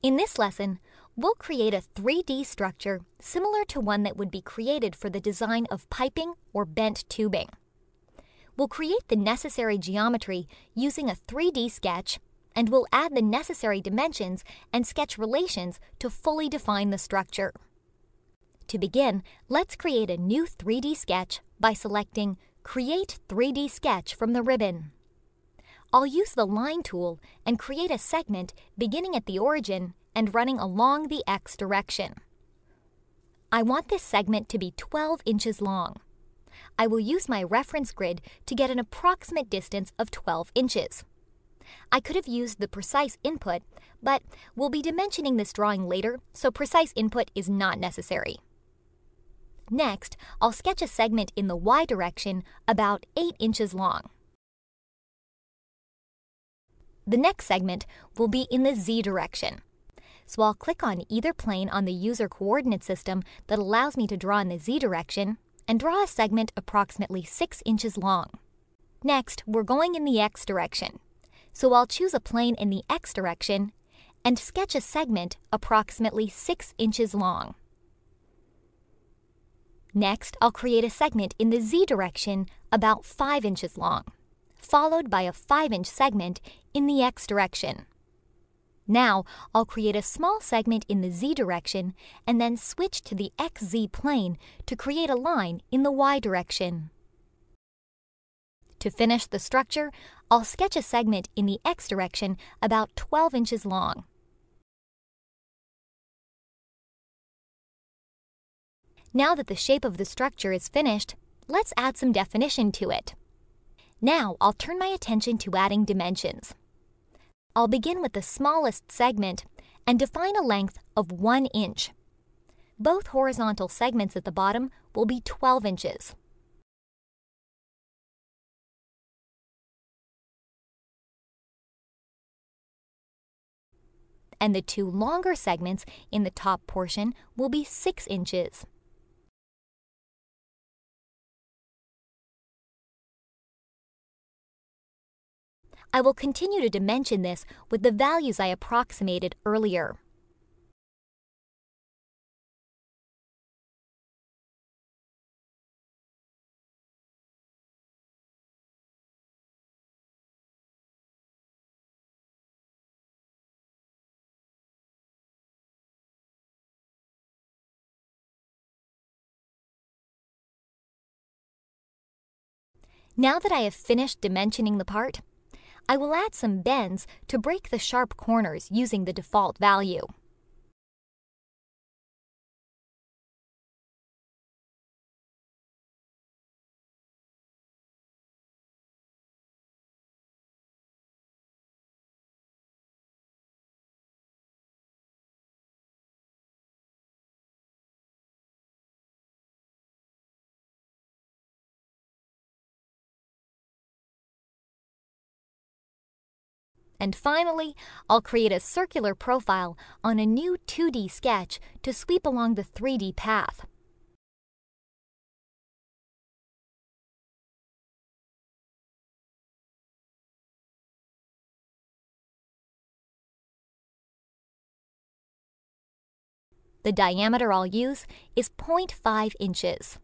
In this lesson, we'll create a 3D structure similar to one that would be created for the design of piping or bent tubing. We'll create the necessary geometry using a 3D sketch, and we'll add the necessary dimensions and sketch relations to fully define the structure. To begin, let's create a new 3D sketch by selecting Create 3D Sketch from the ribbon. I'll use the Line tool and create a segment beginning at the origin and running along the X direction. I want this segment to be 12 inches long. I will use my reference grid to get an approximate distance of 12 inches. I could have used the precise input, but we'll be dimensioning this drawing later, so precise input is not necessary. Next, I'll sketch a segment in the Y direction about 8 inches long. The next segment will be in the Z direction. So I'll click on either plane on the user coordinate system that allows me to draw in the Z direction and draw a segment approximately 6 inches long. Next, we're going in the X direction. So I'll choose a plane in the X direction and sketch a segment approximately 6 inches long. Next, I'll create a segment in the Z direction about 5 inches long, followed by a 5-inch segment in the X direction. Now, I'll create a small segment in the Z direction and then switch to the XZ plane to create a line in the Y direction. To finish the structure, I'll sketch a segment in the X direction about 12 inches long. Now that the shape of the structure is finished, let's add some definition to it. Now, I'll turn my attention to adding dimensions. I'll begin with the smallest segment and define a length of 1 inch. Both horizontal segments at the bottom will be 12 inches. And the two longer segments in the top portion will be 6 inches. I will continue to dimension this with the values I approximated earlier. Now that I have finished dimensioning the part, I will add some bends to break the sharp corners using the default value. And finally, I'll create a circular profile on a new 2D sketch to sweep along the 3D path. The diameter I'll use is 0.5 inches.